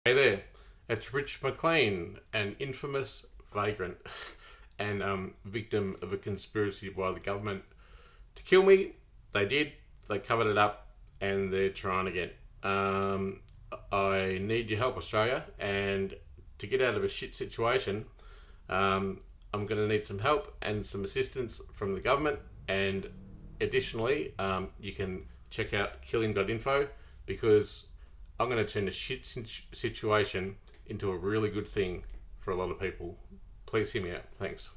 Hey there, it's Rich Mclean, an infamous vagrant and victim of a conspiracy by the government to kill me. They did, they covered it up, and they're trying again. I need your help, Australia, and to get out of a shit situation, I'm going to need some help and some assistance from the government. And additionally, you can check out killing.info because I'm going to turn a shit situation into a really good thing for a lot of people. Please hear me out. Thanks.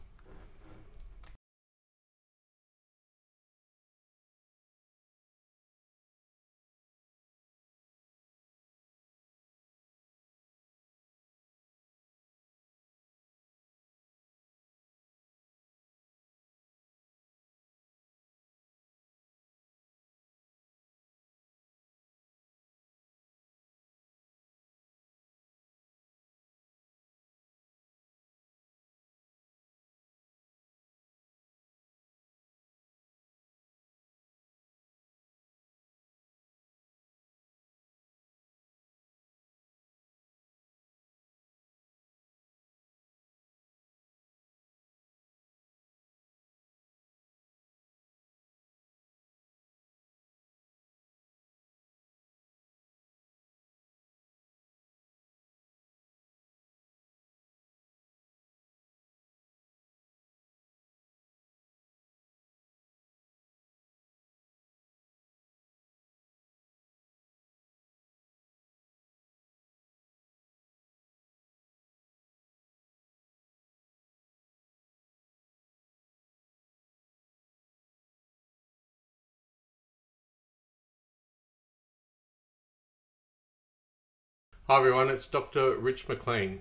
Hi everyone, it's Dr. Rich Mclean.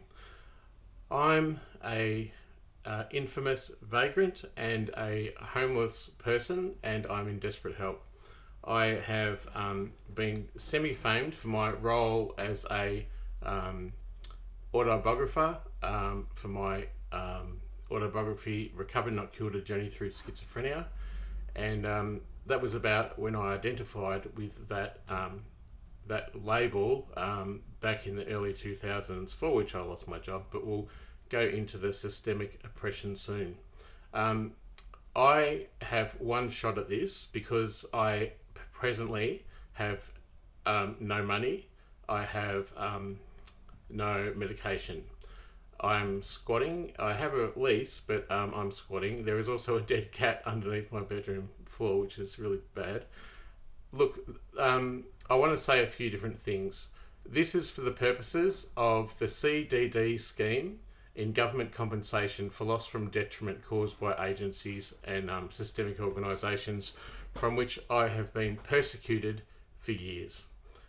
I'm a infamous vagrant and a homeless person, and I'm in desperate help. I have been semi-famed for my role as a autobiographer for my autobiography Recovered Not Cured, A Journey Through Schizophrenia, and that was about when I identified with that label back in the early 2000s, for which I lost my job, but we'll go into the systemic oppression soon. I have one shot at this because I presently have no money. I have no medication. I'm squatting. I have a lease, but I'm squatting. There is also a dead cat underneath my bedroom floor, which is really bad. Look, I want to say a few different things. This is for the purposes of the CDD scheme in government compensation for loss from detriment caused by agencies and systemic organisations from which I have been persecuted for years.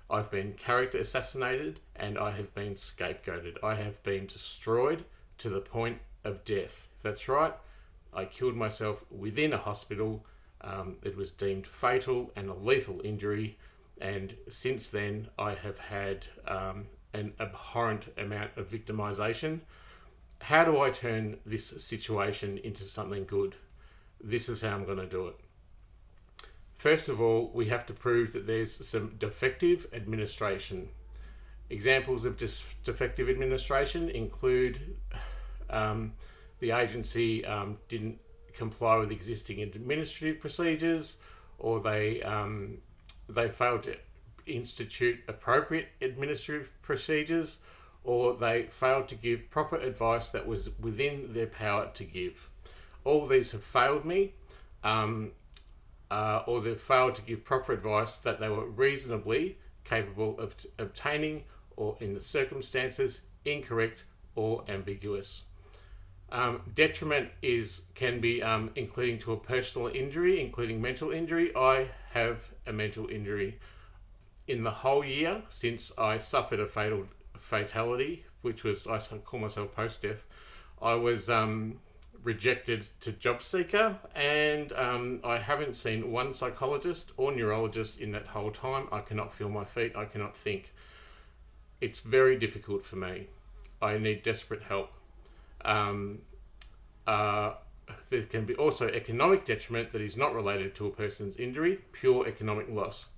I've been character assassinated and I have been scapegoated. I have been destroyed to the point of death. That's right, I killed myself within a hospital. It was deemed fatal and a lethal injury, and since then I have had an abhorrent amount of victimisation. How do I turn this situation into something good? This is how I'm going to do it. First of all, we have to prove that there's some defective administration. Examples of defective administration include the agency didn't comply with existing administrative procedures, or they failed to institute appropriate administrative procedures, or they failed to give proper advice that was within their power to give. All these have failed me, or they've failed to give proper advice that they were reasonably capable of obtaining, or in the circumstances incorrect or ambiguous. Detriment can be including to a personal injury, including mental injury. I have a mental injury. In the whole year since I suffered a fatality, which was, I call myself post-death, I was rejected to job seeker, and I haven't seen one psychologist or neurologist in that whole time. I cannot feel my feet. I cannot think. It's very difficult for me. I need desperate help. There can be also economic detriment that is not related to a person's injury, pure economic loss.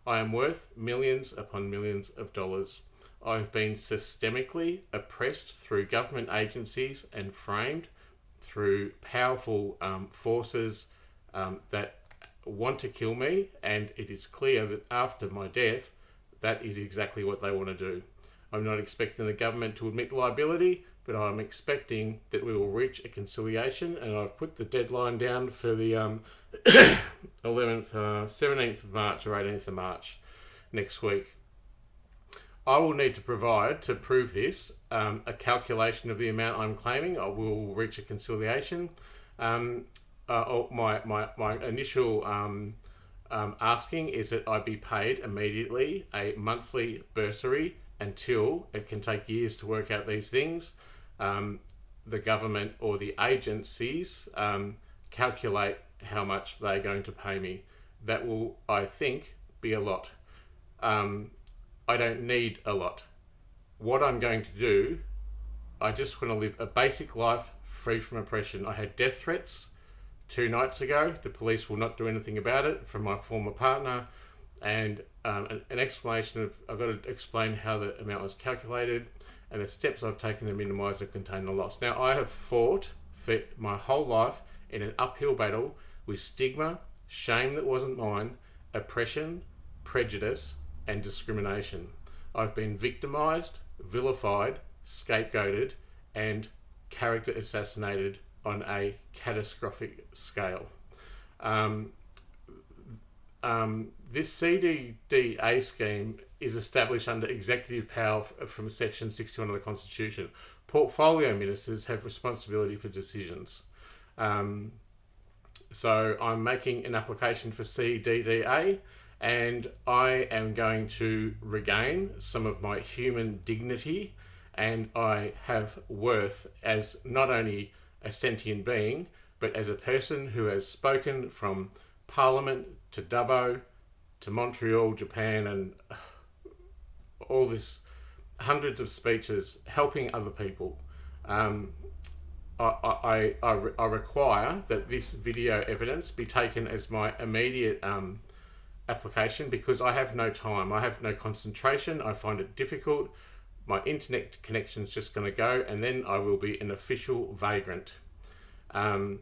I am worth millions upon millions of dollars. I've been systemically oppressed through government agencies and framed through powerful forces that want to kill me, and it is clear that after my death, that is exactly what they want to do. I'm not expecting the government to admit liability, but I'm expecting that we will reach a conciliation, and I've put the deadline down for the 17th of March or 18th of March next week. I will need to provide, to prove this, a calculation of the amount I'm claiming. I will reach a conciliation. My initial asking is that I be paid immediately a monthly bursary until it can take years to work out these things. The government or the agencies calculate how much they're going to pay me. That will, I think, be a lot. I don't need a lot. What I'm going to do, I just want to live a basic life free from oppression. I had death threats 2 nights ago. The police will not do anything about it, from my former partner, and an explanation of, I've got to explain how the amount was calculated and the steps I've taken to minimise or contain the loss. Now, I have fought for my whole life in an uphill battle with stigma, shame that wasn't mine, oppression, prejudice, and discrimination. I've been victimised, vilified, scapegoated, and character assassinated on a catastrophic scale. This CDDA scheme is established under executive power from Section 61 of the Constitution. Portfolio ministers have responsibility for decisions. So I'm making an application for CDDA, and I am going to regain some of my human dignity, and I have worth as not only a sentient being, but as a person who has spoken from Parliament to Dubbo to Montreal, Japan, and all this, hundreds of speeches helping other people. I require that this video evidence be taken as my immediate application, because I have no time. I have no concentration. I find it difficult. My internet connection is just going to go, and then I will be an official vagrant. I'm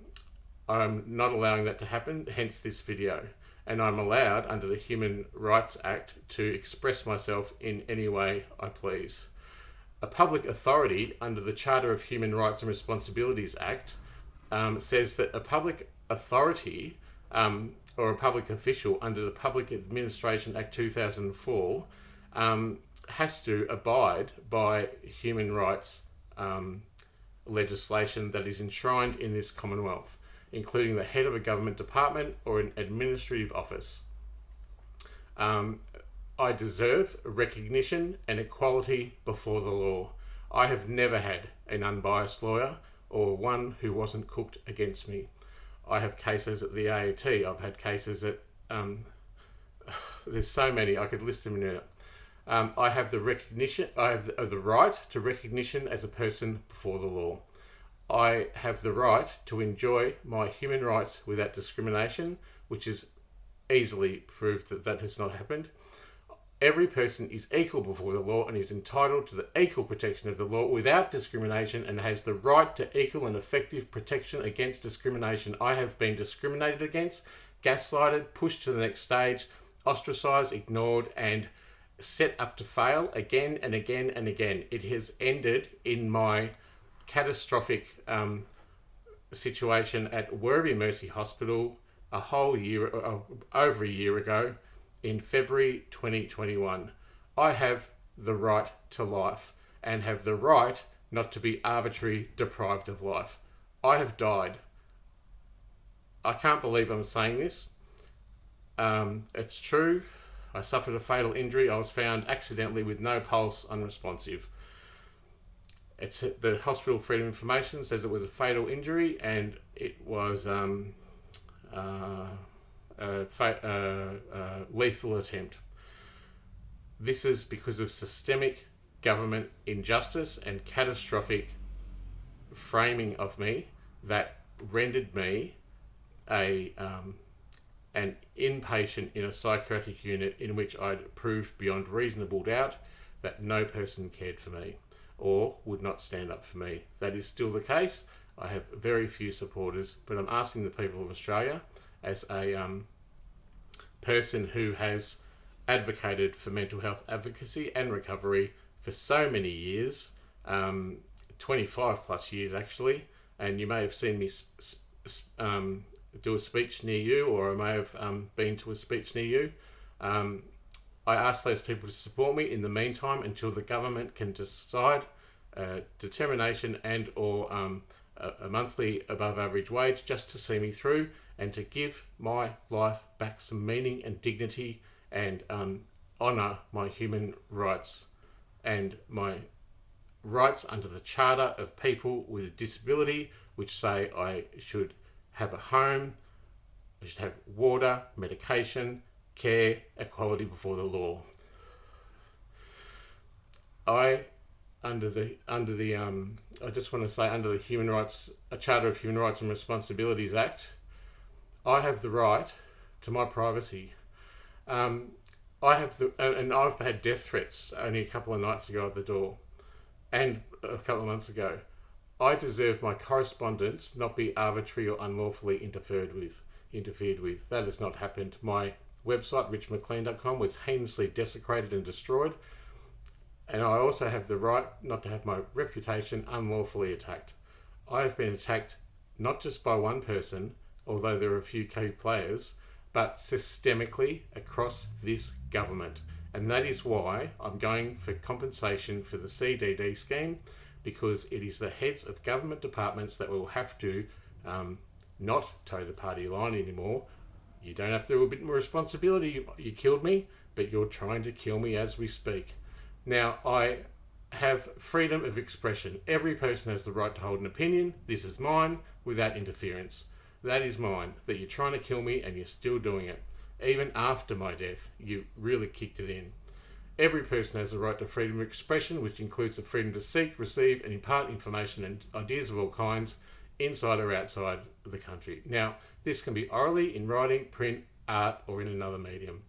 not allowing that to happen, hence this video. And I'm allowed, under the Human Rights Act, to express myself in any way I please. A public authority, under the Charter of Human Rights and Responsibilities Act, says that a public authority or a public official under the Public Administration Act 2004 has to abide by human rights legislation that is enshrined in this Commonwealth, including the head of a government department or an administrative office. I deserve recognition and equality before the law. I have never had an unbiased lawyer or one who wasn't cooked against me. I have cases at the AAT. I've had cases at... there's so many, I could list them in a minute. I have the recognition, I have the right to recognition as a person before the law. I have the right to enjoy my human rights without discrimination, which is easily proved that that has not happened. Every person is equal before the law and is entitled to the equal protection of the law without discrimination, and has the right to equal and effective protection against discrimination. I have been discriminated against, gaslighted, pushed to the next stage, ostracised, ignored, and set up to fail again and again and again. It has ended in my catastrophic situation at Werribee Mercy Hospital over a year ago, in February 2021. I have the right to life and have the right not to be arbitrarily deprived of life. I have died. I can't believe I'm saying this. It's true. I suffered a fatal injury. I was found accidentally with no pulse, unresponsive. It's the Hospital Freedom Information says it was a fatal injury, and it was lethal attempt. This is because of systemic government injustice and catastrophic framing of me that rendered me an inpatient in a psychiatric unit in which I'd proved beyond reasonable doubt that no person cared for me or would not stand up for me. That is still the case. I have very few supporters, but I'm asking the people of Australia, as a person who has advocated for mental health advocacy and recovery for so many years, 25 plus years actually, and you may have seen me do a speech near you, or I may have been to a speech near you. I ask those people to support me in the meantime until the government can decide determination and or a monthly above average wage just to see me through and to give my life back some meaning and dignity and honour my human rights and my rights under the Charter of People with a Disability, which say I should have a home, I should have water, medication, care, equality before the law. I just want to say, under the Human Rights, a Charter of Human Rights and Responsibilities Act, I have the right to my privacy. And I've had death threats only a couple of nights ago at the door, and a couple of months ago. I deserve my correspondence not be arbitrary or unlawfully interfered with. That has not happened. My website, richmclean.com, was heinously desecrated and destroyed. And I also have the right not to have my reputation unlawfully attacked. I have been attacked not just by one person, although there are a few key players, but systemically across this government. And that is why I'm going for compensation for the CDD scheme, because it is the heads of government departments that will have to not toe the party line anymore. You don't have to do a bit more responsibility. You killed me, but you're trying to kill me as we speak. Now, I have freedom of expression. Every person has the right to hold an opinion. This is mine, without interference. That is mine. That you're trying to kill me and you're still doing it. Even after my death, you really kicked it in. Every person has the right to freedom of expression, which includes the freedom to seek, receive and impart information and ideas of all kinds, inside or outside the country. Now, this can be orally, in writing, print, art, or in another medium.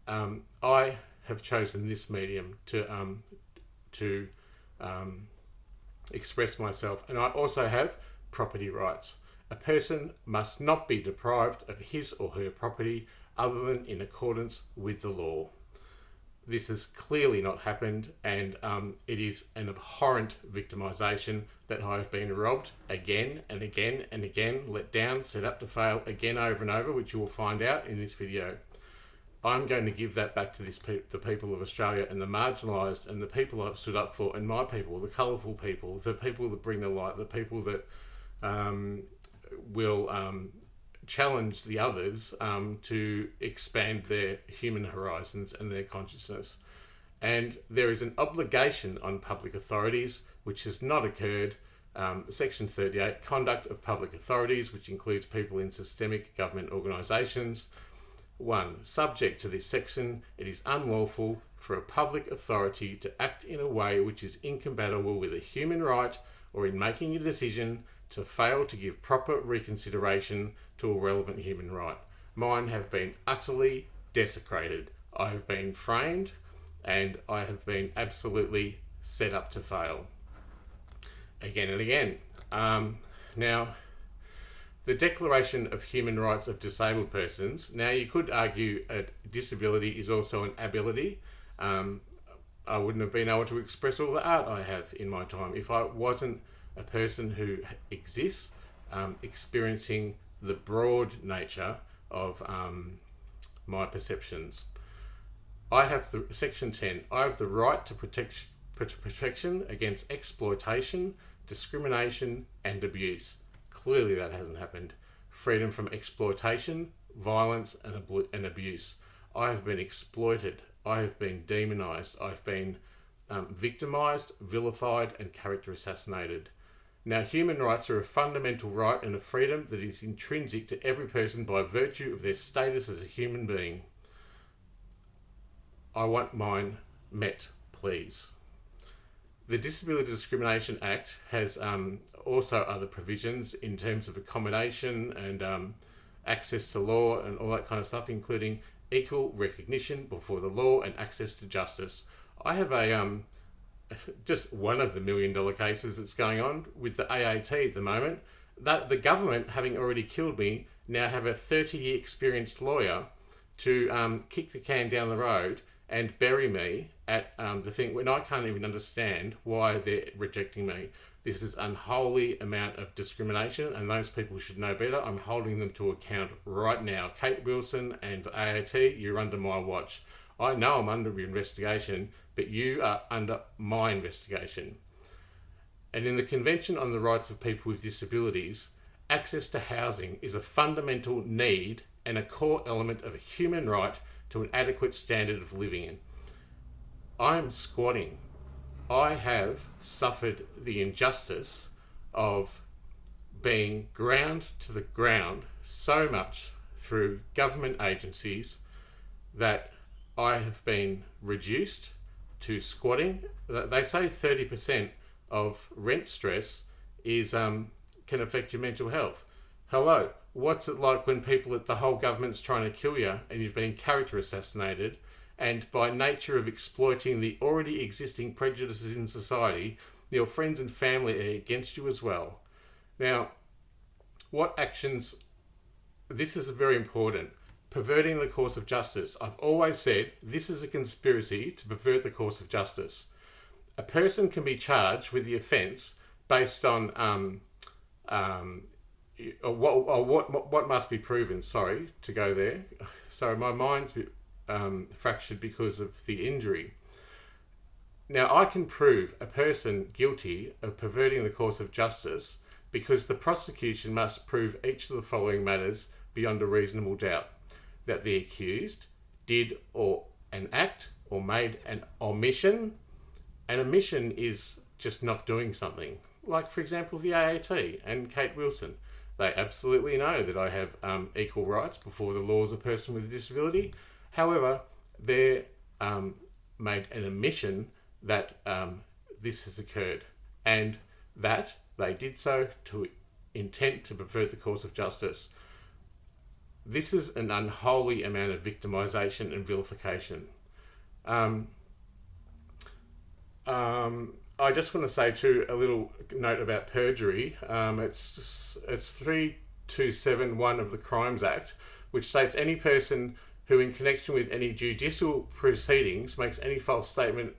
I have chosen this medium to express myself, and I also have property rights. A person must not be deprived of his or her property other than in accordance with the law. This has clearly not happened, and it is an abhorrent victimisation that I have been robbed again and again and again, let down, set up to fail again over and over, which you will find out in this video. I'm going to give that back to the people of Australia and the marginalised and the people I've stood up for, and my people, the colourful people, the people that bring the light, the people that will challenge the others to expand their human horizons and their consciousness. And there is an obligation on public authorities which has not occurred. Section 38, conduct of public authorities, which includes people in systemic government organisations. 1. Subject to this section, it is unlawful for a public authority to act in a way which is incompatible with a human right, or in making a decision to fail to give proper reconsideration to a relevant human right. Mine have been utterly desecrated. I have been framed and I have been absolutely set up to fail. Again and again. Now, the Declaration of Human Rights of Disabled Persons. Now, you could argue a disability is also an ability. I wouldn't have been able to express all the art I have in my time if I wasn't a person who exists, experiencing the broad nature of my perceptions. I have Section 10. I have the right to protection against exploitation, discrimination and abuse. Clearly that hasn't happened. Freedom from exploitation, violence and abuse. I have been exploited. I have been demonised. I've been victimised, vilified and character assassinated. Now, human rights are a fundamental right and a freedom that is intrinsic to every person by virtue of their status as a human being. I want mine met, please. The Disability Discrimination Act has also other provisions in terms of accommodation and access to law and all that kind of stuff, including equal recognition before the law and access to justice. I have a just one of the $1 million cases that's going on with the AAT at the moment. That the government, having already killed me, now have a 30-year experienced lawyer to kick the can down the road and bury me at the thing when I can't even understand why they're rejecting me. This is unholy amount of discrimination, and those people should know better. I'm holding them to account right now. Kate Wilson and the AAT, you're under my watch. I know I'm under investigation, but you are under my investigation. And in the Convention on the Rights of People with Disabilities, access to housing is a fundamental need and a core element of a human right to an adequate standard of living in. I'm squatting. I have suffered the injustice of being ground to the ground so much through government agencies that I have been reduced to squatting. They say 30% of rent stress is can affect your mental health. Hello, what's it like when the whole government's trying to kill you and you've been character assassinated, and by nature of exploiting the already existing prejudices in society, your friends and family are against you as well. Now, what actions... This is very important. Perverting the course of justice. I've always said this is a conspiracy to pervert the course of justice. A person can be charged with the offence based on what must be proven. Sorry to go there. Sorry, my mind's fractured because of the injury. Now, I can prove a person guilty of perverting the course of justice because the prosecution must prove each of the following matters beyond a reasonable doubt: that the accused did an act or made an omission. An omission is just not doing something. Like, for example, the AAT and Kate Wilson. They absolutely know that I have equal rights before the law as a person with a disability. However, they made an omission that this has occurred, and that they did so to intent to pervert the course of justice. This is an unholy amount of victimisation and vilification. I just want to say too a little note about perjury. It's 3271 of the Crimes Act, which states any person who in connection with any judicial proceedings makes any false statement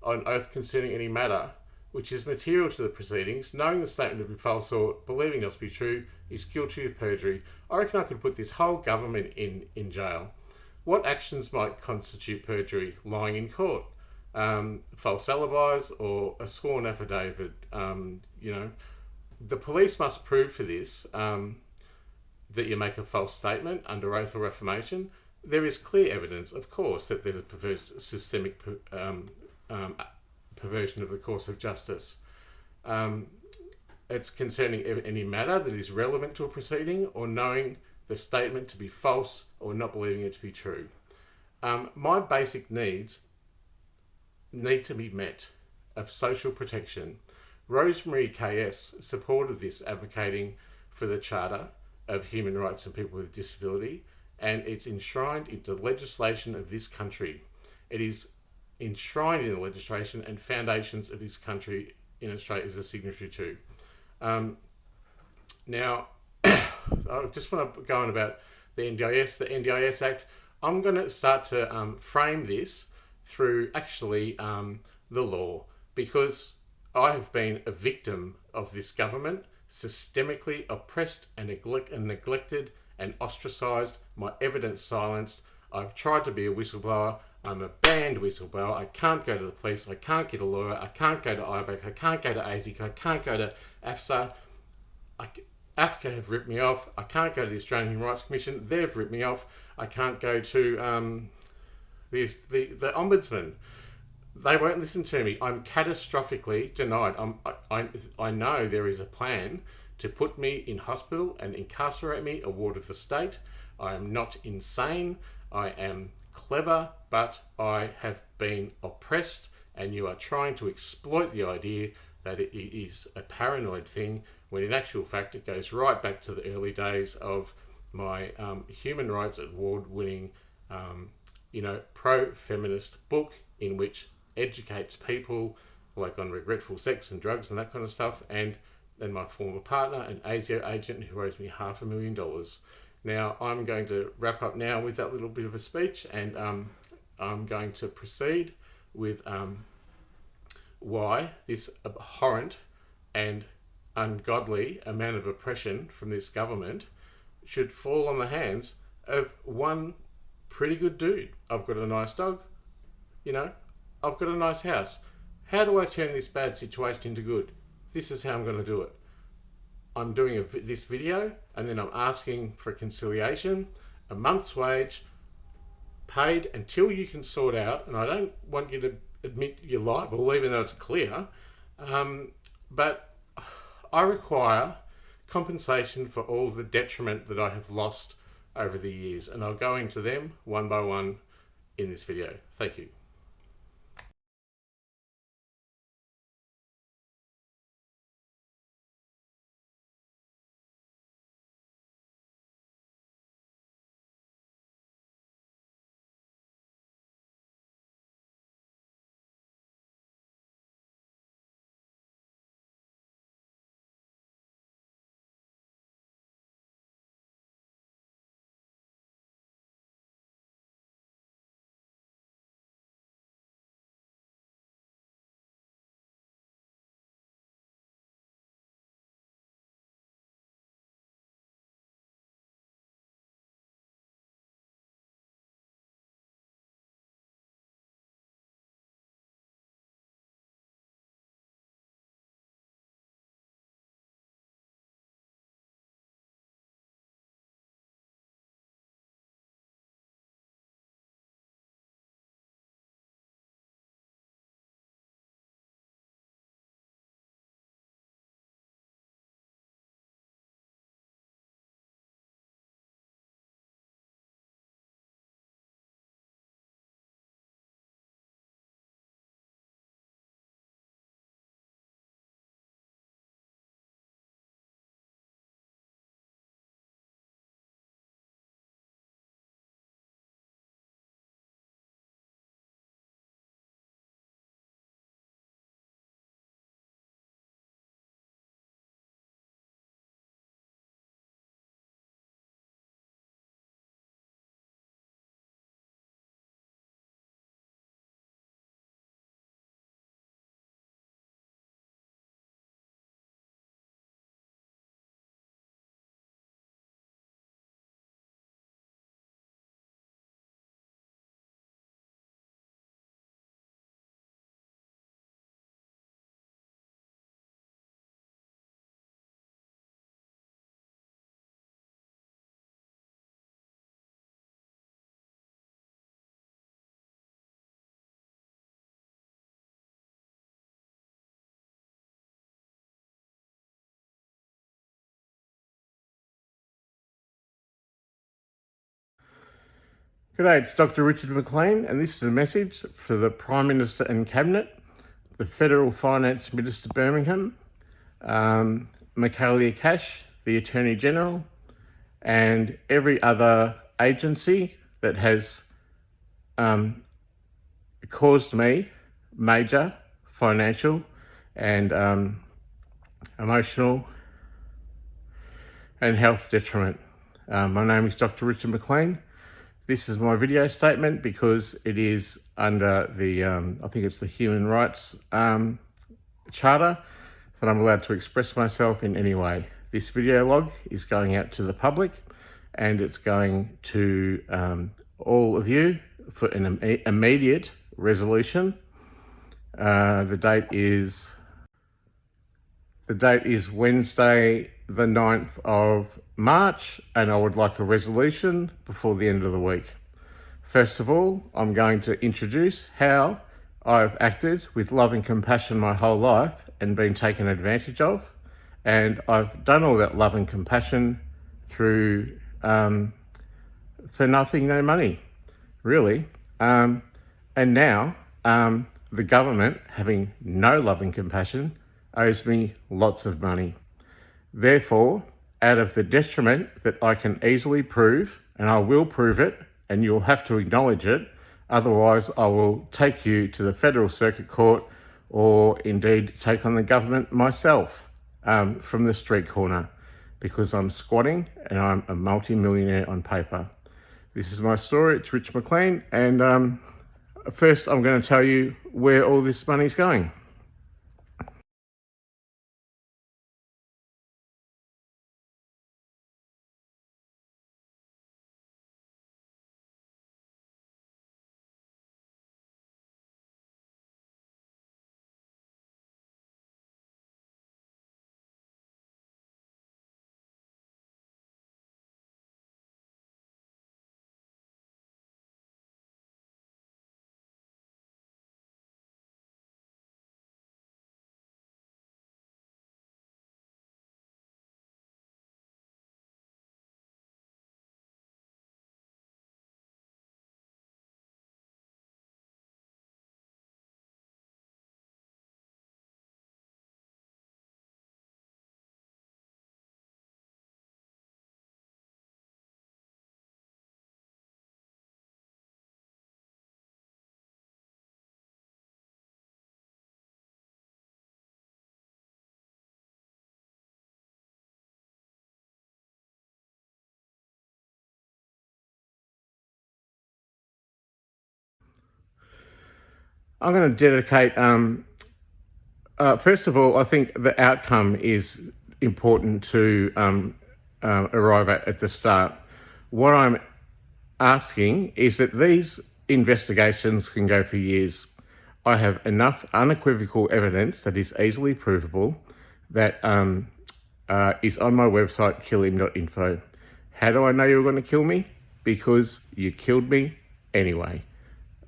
on oath concerning any matter which is material to the proceedings, knowing the statement to be false or believing it to be true, is guilty of perjury. I reckon I could put this whole government in jail. What actions might constitute perjury? Lying in court, false alibis, or a sworn affidavit. The police must prove for this that you make a false statement under oath or affirmation. There is clear evidence, of course, that there's a perverse systemic perversion of the course of justice. It's concerning any matter that is relevant to a proceeding, or knowing the statement to be false or not believing it to be true. My basic needs need to be met of social protection. Rosemary KS supported this, advocating for the Charter of Human Rights and People with Disability, and it's enshrined into the legislation of this country. It is enshrined in the legislation and foundations of this country in Australia is a signatory to. Now, I just want to go on about the NDIS Act. I'm going to start to frame this through actually the law, because I have been a victim of this government, systemically oppressed and neglected and ostracised, my evidence silenced. I've tried to be a whistleblower. I'm a banned whistleblower. I can't go to the police. I can't get a lawyer. I can't go to IBAC. I can't go to ASIC. I can't go to AFSA. AFCA have ripped me off. I can't go to the Australian Human Rights Commission. They've ripped me off. I can't go to the Ombudsman. They won't listen to me. I'm catastrophically denied. I know there is a plan to put me in hospital and incarcerate me, a ward of the state. I am not insane. I am clever, but I have been oppressed, and you are trying to exploit the idea that it is a paranoid thing, when in actual fact it goes right back to the early days of my human rights award-winning, pro-feminist book, in which educates people like on regretful sex and drugs and that kind of stuff, and my former partner, an ASIO agent who owes me $500,000. Now, I'm going to wrap up now with that little bit of a speech, and I'm going to proceed with why this abhorrent and ungodly amount of oppression from this government should fall on the hands of one pretty good dude. I've got a nice dog, I've got a nice house. How do I turn this bad situation into good? This is how I'm going to do it. I'm doing this video, and then I'm asking for conciliation, a month's wage, paid until you can sort out, and I don't want you to admit you're liable, even though it's clear, but I require compensation for all the detriment that I have lost over the years, and I'll go into them one by one in this video. Thank you. G'day, it's Dr. Richard Mclean, and this is a message for the Prime Minister and Cabinet, the Federal Finance Minister Birmingham, Michaelia Cash, the Attorney General, and every other agency that has caused me major financial and emotional and health detriment. My name is Dr. Richard Mclean. This is my video statement because it is under the, I think it's the Human Rights Charter, that I'm allowed to express myself in any way. This video log is going out to the public, and it's going to all of you for an immediate resolution. The date is Wednesday, the 9th of March, and I would like a resolution before the end of the week. First of all, I'm going to introduce how I've acted with love and compassion my whole life and been taken advantage of. And I've done all that love and compassion through, for nothing, no money, really. And now the government, having no love and compassion, owes me lots of money. Therefore, out of the detriment that I can easily prove, and I will prove it, and you'll have to acknowledge it, Otherwise, I will take you to the Federal Circuit Court or indeed take on the government myself from the street corner, because I'm squatting and I'm a multi-millionaire on paper. This is my story. It's Rich Mclean, and first I'm going to tell you where all this money's going. I'm going to dedicate, first of all, I think the outcome is important to arrive at the start. What I'm asking is that these investigations can go for years. I have enough unequivocal evidence that is easily provable that is on my website, killim.info. How do I know you were going to kill me? Because you killed me anyway.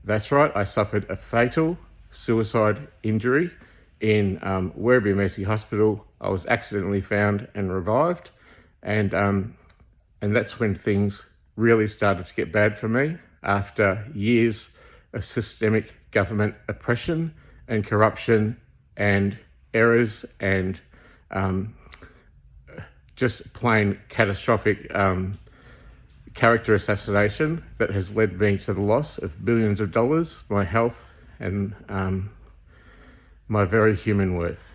That's right, I suffered a fatal suicide injury in Werribee Mercy Hospital. I was accidentally found and revived, and that's when things really started to get bad for me, after years of systemic government oppression and corruption and errors and just plain catastrophic character assassination that has led me to the loss of billions of dollars, my health, and my very human worth.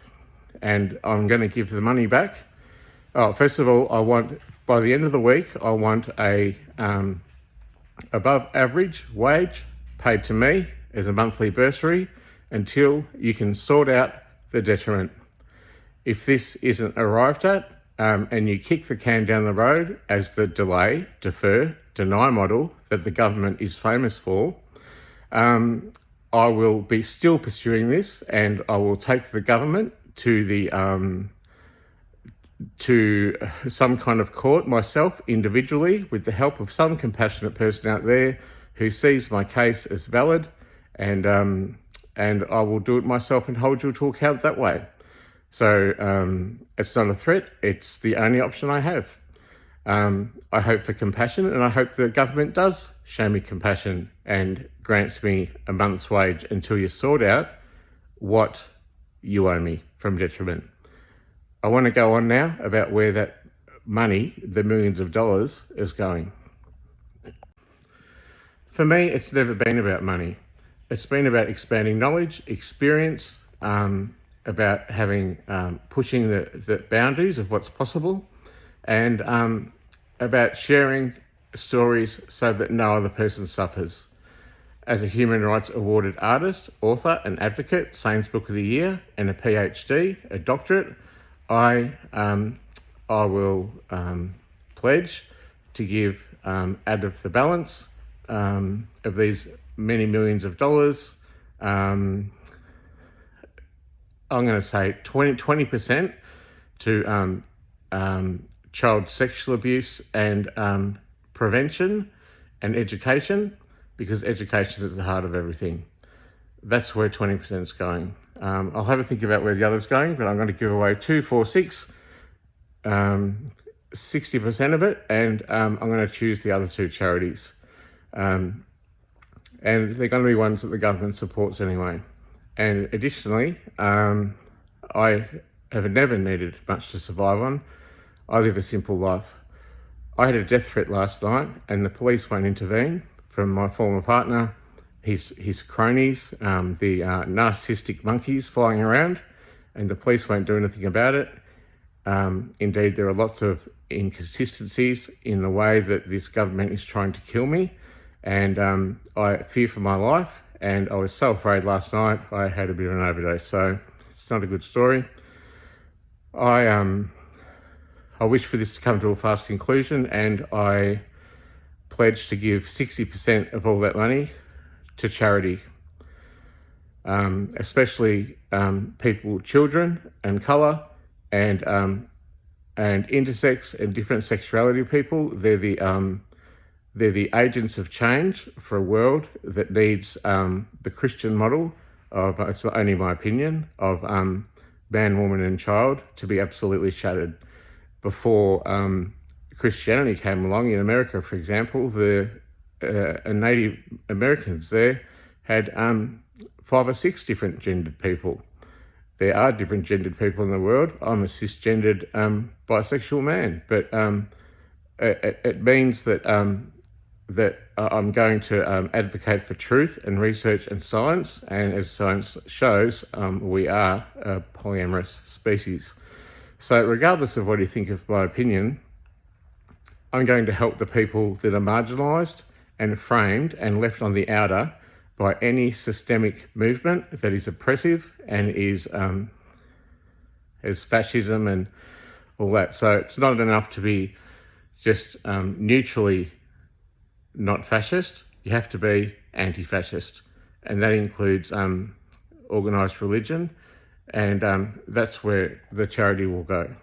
And I'm going to give the money back. Oh, first of all, by the end of the week, I want a above average wage paid to me as a monthly bursary until you can sort out the detriment. If this isn't arrived at, and you kick the can down the road as the delay, defer, deny model that the government is famous for, I will be still pursuing this, and I will take the government to some kind of court myself individually, with the help of some compassionate person out there who sees my case as valid, and I will do it myself and hold you to account that way. So it's not a threat, it's the only option I have. I hope for compassion, and I hope the government does show me compassion and grants me a month's wage until you sort out what you owe me from detriment. I want to go on now about where that money, the millions of dollars, is going. For me, it's never been about money. It's been about expanding knowledge, experience, about having pushing the boundaries of what's possible, and about sharing stories so that no other person suffers. As a human rights awarded artist, author, and advocate, Sane's Book of the Year, and a PhD, a doctorate, I will pledge to give out of the balance of these many millions of dollars, I'm going to say 20% to child sexual abuse and prevention and education, because education is the heart of everything. That's where 20% is going. I'll have a think about where the other's going, but I'm going to give away 2, 4, 6, 60% of it, and I'm going to choose the other 2 charities. And they're going to be ones that the government supports anyway. And additionally, I have never needed much to survive on. I live a simple life. I had a death threat last night, and the police won't intervene from my former partner. his cronies, the narcissistic monkeys flying around, and the police won't do anything about it. Indeed, there are lots of inconsistencies in the way that this government is trying to kill me, and I fear for my life, and I was so afraid last night I had a bit of an overdose, so it's not a good story. I wish for this to come to a fast conclusion, and I pledge to give 60% of all that money to charity, especially people, children and colour, and intersex and different sexuality people. They're the agents of change for a world that needs the Christian model of, it's only my opinion, of man, woman and child to be absolutely shattered. Before Christianity came along in America, for example, the Native Americans there had 5 or 6 different gendered people. There are different gendered people in the world. I'm a cisgendered bisexual man, but it means that that I'm going to advocate for truth and research and science, and as science shows, we are a polyamorous species. So regardless of what you think of my opinion, I'm going to help the people that are marginalised and framed and left on the outer by any systemic movement that is oppressive and is has fascism and all that. So it's not enough to be just neutrally not fascist. You have to be anti-fascist, and that includes organised religion, and that's where the charity will go.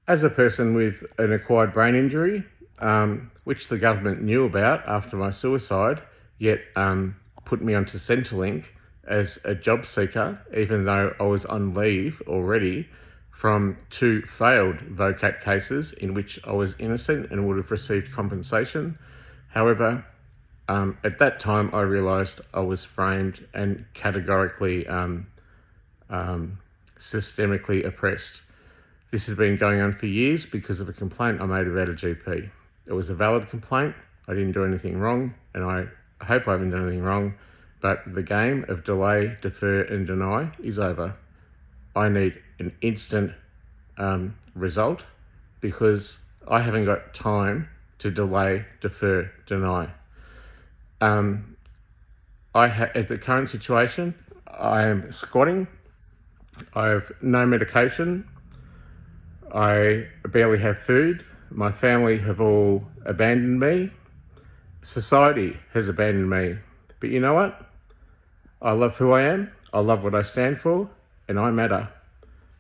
As a person with an acquired brain injury, which the government knew about after my suicide, yet put me onto Centrelink as a job seeker, even though I was on leave already from 2 failed VOCAT cases in which I was innocent and would have received compensation. However, at that time I realised I was framed and categorically systemically oppressed. This had been going on for years because of a complaint I made about a GP. It was a valid complaint. I didn't do anything wrong, and I hope I haven't done anything wrong, but the game of delay, defer and deny is over. I need an instant result, because I haven't got time to delay, defer, deny. At the current situation, I am squatting. I have no medication. I barely have food. My family have all abandoned me. Society has abandoned me. But you know what? I love who I am. I love what I stand for, and I matter.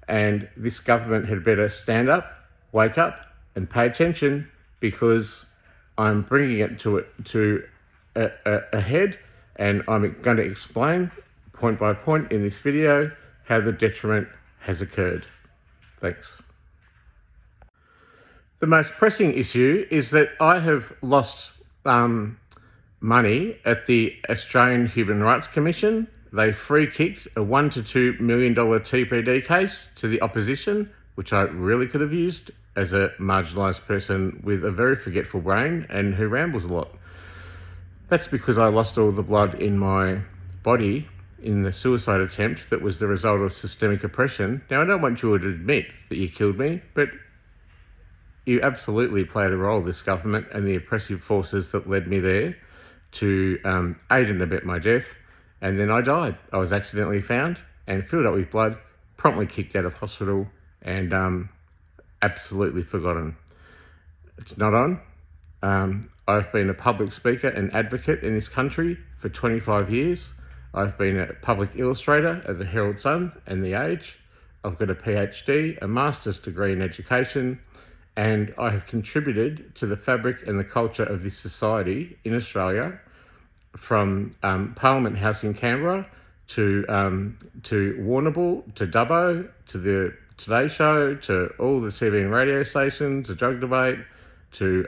And this government had better stand up, wake up, and pay attention, because I'm bringing it to a head, and I'm going to explain point by point in this video how the detriment has occurred. Thanks. The most pressing issue is that I have lost money at the Australian Human Rights Commission. They free-kicked a $1 to $2 million TPD case to the opposition, which I really could have used as a marginalised person with a very forgetful brain and who rambles a lot. That's because I lost all the blood in my body in the suicide attempt that was the result of systemic oppression. Now, I don't want you to admit that you killed me, but you absolutely played a role, this government and the oppressive forces that led me there, to aid and abet my death. And then I died. I was accidentally found and filled up with blood, promptly kicked out of hospital, and absolutely forgotten. It's not on. I've been a public speaker and advocate in this country for 25 years. I've been a public illustrator at the Herald Sun and The Age. I've got a PhD, a master's degree in education, and I have contributed to the fabric and the culture of this society in Australia, from Parliament House in Canberra to Warrnambool, to Dubbo, to the Today Show, to all the TV and radio stations, the drug debate, to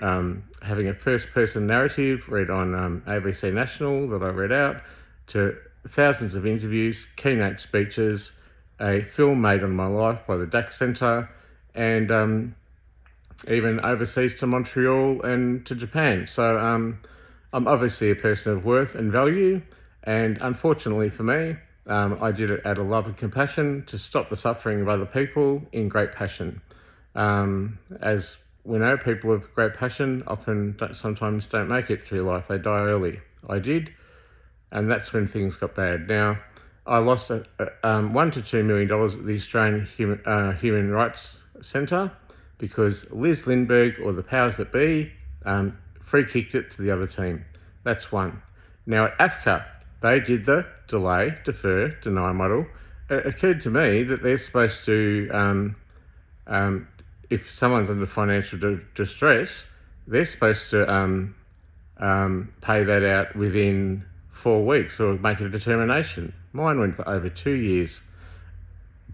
having a first-person narrative read on ABC National that I read out, to thousands of interviews, keynote speeches, a film made on my life by the DAC Centre, and even overseas to Montreal and to Japan. So I'm obviously a person of worth and value, and unfortunately for me, I did it out of love and compassion to stop the suffering of other people in great passion. As we know, people of great passion sometimes don't make it through life. They die early. I did, and that's when things got bad. Now, I lost $1 to $2 million at the Australian Human Rights Centre because Liz Lindbergh, or the powers that be, free-kicked it to the other team. That's one. Now, at AFCA, they did the delay, defer, deny model. It occurred to me that they're supposed to, if someone's under financial distress, they're supposed to pay that out within 4 weeks or make a determination. Mine went for over 2 years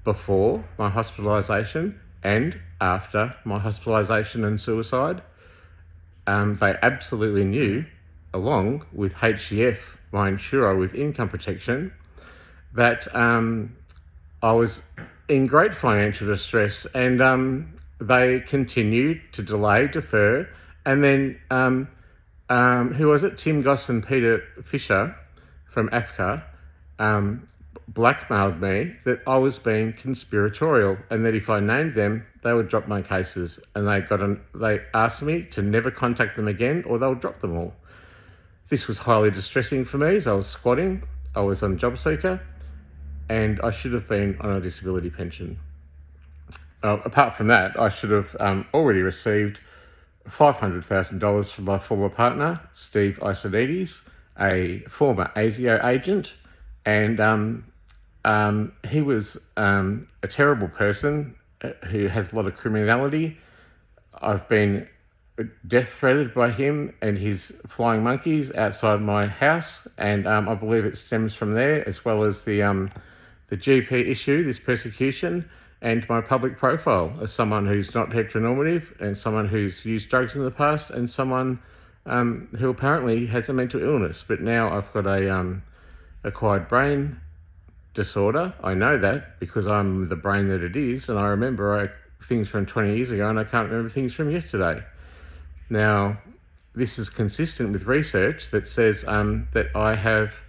before my hospitalisation and after my hospitalisation and suicide. They absolutely knew, along with HCF, my insurer with income protection, that I was in great financial distress, and they continued to delay, defer, and then who was it? Tim Goss and Peter Fisher from AFCA blackmailed me that I was being conspiratorial, and that if I named them, they would drop my cases, and they asked me to never contact them again, or they'll drop them all. This was highly distressing for me, as I was squatting, I was on job seeker, and I should have been on a disability pension. Apart from that, I should have already received $500,000 from my former partner, Steve Isonides, a former ASIO agent, and he was a terrible person who has a lot of criminality. I've been death threatened by him and his flying monkeys outside my house, and I believe it stems from there, as well as the GP issue, this persecution, and my public profile as someone who's not heteronormative, and someone who's used drugs in the past, and someone who apparently has a mental illness. But now I've got a acquired brain disorder. I know that because I'm the brain that it is, and I remember things from 20 years ago, and I can't remember things from yesterday. Now, this is consistent with research that says that I have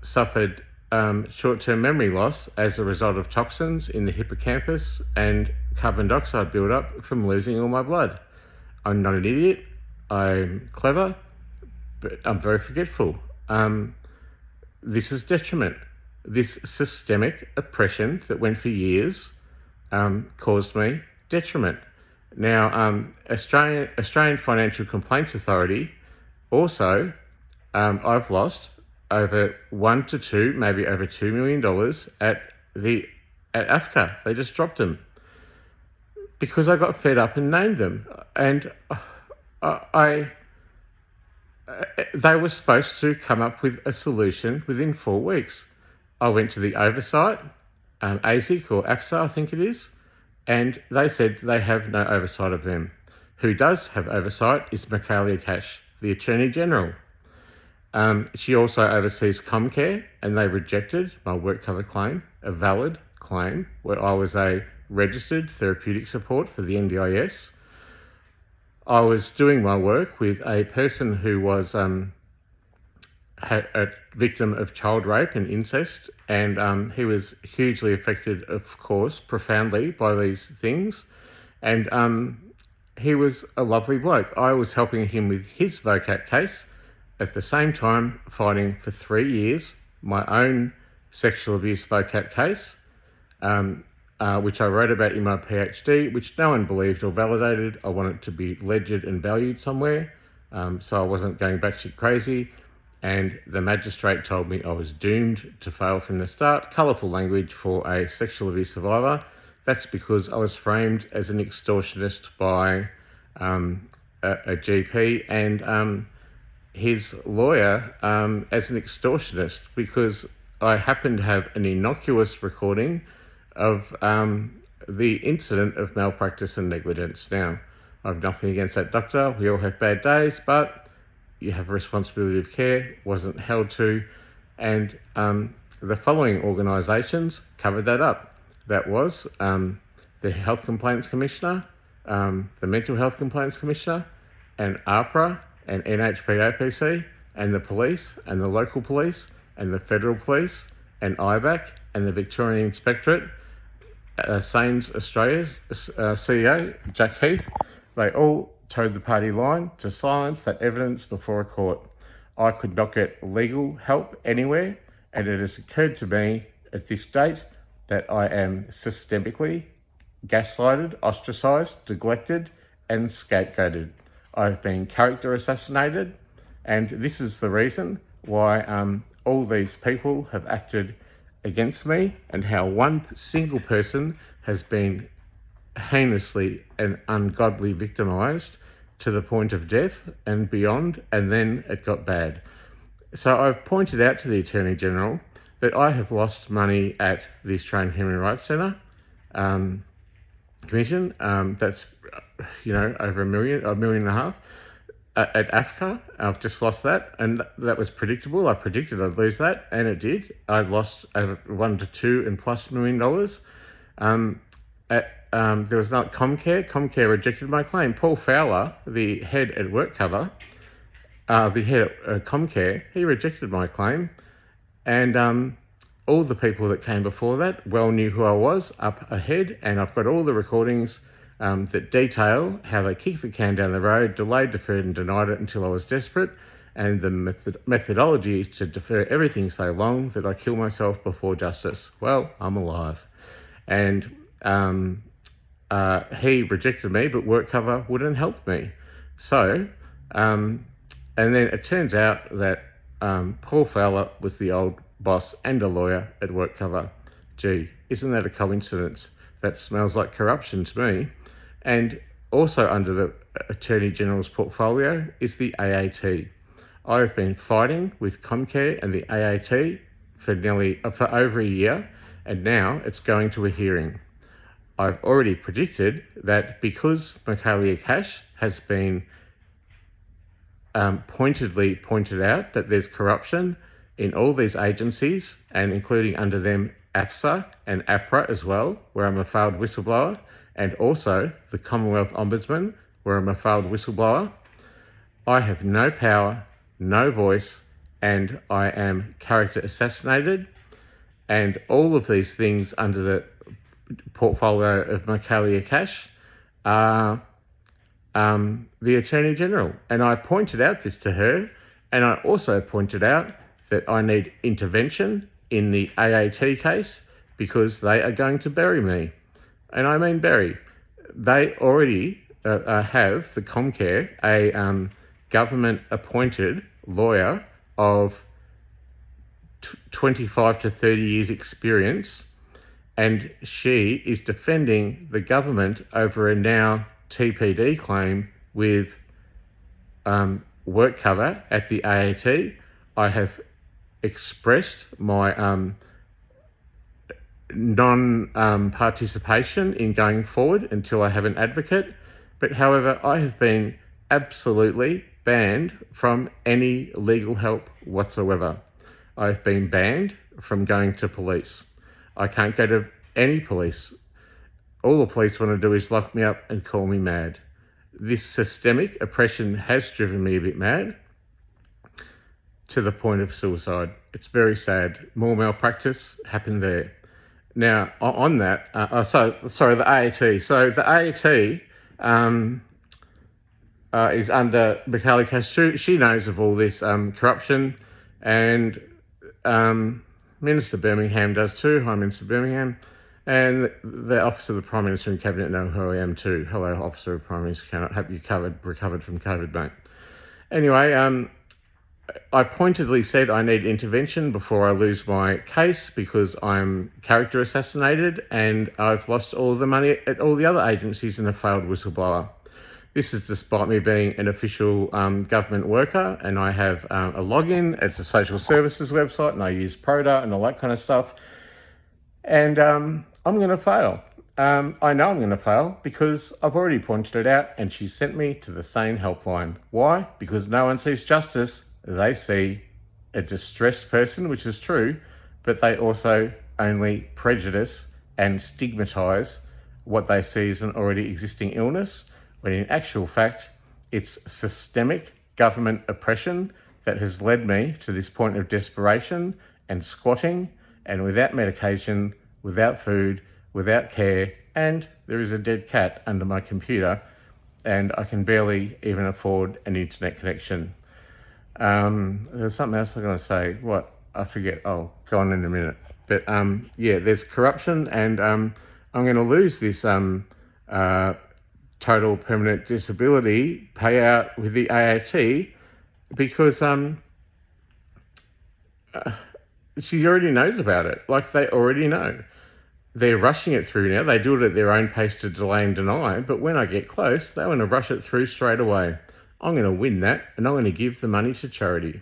suffered short-term memory loss as a result of toxins in the hippocampus and carbon dioxide buildup from losing all my blood. I'm not an idiot. I'm clever, but I'm very forgetful. This is detriment. This systemic oppression that went for years caused me detriment. Now, Australian Financial Complaints Authority also, I've lost over $1 to $2, maybe over $2 million at AFCA. They just dropped them because I got fed up and named them, and they were supposed to come up with a solution within 4 weeks. I went to the oversight, ASIC or AFSA, I think it is, and they said they have no oversight of them. Who does have oversight is Mclean I, the Attorney General. She also oversees Comcare, and they rejected my work cover claim, a valid claim, where I was a registered therapeutic support for the NDIS. I was doing my work with a person who was a victim of child rape and incest, and he was hugely affected, of course, profoundly by these things. And he was a lovely bloke. I was helping him with his VOCAT case, at the same time fighting for 3 years my own sexual abuse VOCAT case, which I wrote about in my PhD, which no one believed or validated. I wanted it to be ledgered and valued somewhere, so I wasn't going batshit crazy. And the magistrate told me I was doomed to fail from the start. Colourful language for a sexual abuse survivor. That's because I was framed as an extortionist by a GP and his lawyer as an extortionist, because I happened to have an innocuous recording of the incident of malpractice and negligence. Now, I have nothing against that doctor. We all have bad days, but you have a responsibility of care, wasn't held to, and the following organisations covered that up. That was the Health Complaints Commissioner, the Mental Health Complaints Commissioner, and AHPRA, and NHPAPC, and the police, and the local police, and the federal police, and IBAC, and the Victorian Inspectorate, SANES Australia's CEO, Jack Heath. They all towed the party line to silence that evidence before a court. I could not get legal help anywhere, and it has occurred to me at this date that I am systemically gaslighted, ostracised, neglected, and scapegoated. I've been character assassinated, and this is the reason why all these people have acted against me, and how one single person has been heinously and ungodly victimised to the point of death and beyond, and then it got bad. So I've pointed out to the Attorney General that I have lost money at the Australian Human Rights Centre Commission. That's, over $1 million and a half. At AFCA, I've just lost that, and that was predictable. I predicted I'd lose that, and it did. I've lost over $1 to $2 and plus $1 million. There was not Comcare. Comcare rejected my claim. Paul Fowler, the head at WorkCover, the head at Comcare, he rejected my claim. And all the people that came before that well knew who I was up ahead, and I've got all the recordings that detail how they kicked the can down the road, delayed, deferred and denied it until I was desperate, and the methodology to defer everything so long that I kill myself before justice. Well, I'm alive. And he rejected me, but WorkCover wouldn't help me. So, and then it turns out that Paul Fowler was the old boss and a lawyer at WorkCover. Gee, isn't that a coincidence? That smells like corruption to me. And also under the Attorney General's portfolio is the AAT. I have been fighting with Comcare and the AAT for over a year, and now it's going to a hearing. I've already predicted that because Mclean I has been pointedly pointed out that there's corruption in all these agencies, and including under them AFSA and APRA as well, where I'm a failed whistleblower, and also the Commonwealth Ombudsman, where I'm a failed whistleblower. I have no power, no voice, and I am character assassinated. And all of these things under the portfolio of Mclean are the Attorney General. And I pointed out this to her, and I also pointed out that I need intervention in the AAT case because they are going to bury me. And I mean bury. They already have, the Comcare, a government-appointed lawyer of 25 to 30 years experience, and she is defending the government over a now TPD claim with work cover at the AAT. I have expressed my non-participation in going forward until I have an advocate. But however, I have been absolutely banned from any legal help whatsoever. I've been banned from going to police. I can't go to any police. All the police want to do is lock me up and call me mad. This systemic oppression has driven me a bit mad to the point of suicide. It's very sad. More malpractice happened there. Now, on that, the AAT. So the AAT is under Mclean. She knows of all this corruption, and Minister Birmingham does too, High Minister Birmingham, and the Office of the Prime Minister and Cabinet know who I am too. Hello, Officer of Prime Minister, can I have you recovered from COVID, mate? Anyway, I pointedly said I need intervention before I lose my case because I'm character assassinated and I've lost all the money at all the other agencies and a failed whistleblower. This is despite me being an official government worker, and I have a login at the social services website, and I use Proda and all that kind of stuff. And I'm going to fail. I know I'm going to fail because I've already pointed it out, and she sent me to the sane helpline. Why? Because no one sees justice. They see a distressed person, which is true, but they also only prejudice and stigmatise what they see as an already existing illness, when in actual fact, it's systemic government oppression that has led me to this point of desperation and squatting, and without medication, without food, without care, and there is a dead cat under my computer, and I can barely even afford an internet connection. There's something else I'm going to say. What? I forget. I'll go on in a minute. But yeah, there's corruption, and I'm going to lose this total permanent disability payout with the AAT because she already knows about it. Like, they already know. They're rushing it through now. They do it at their own pace to delay and deny, but when I get close, they want to rush it through straight away. I'm going to win that, and I'm going to give the money to charity.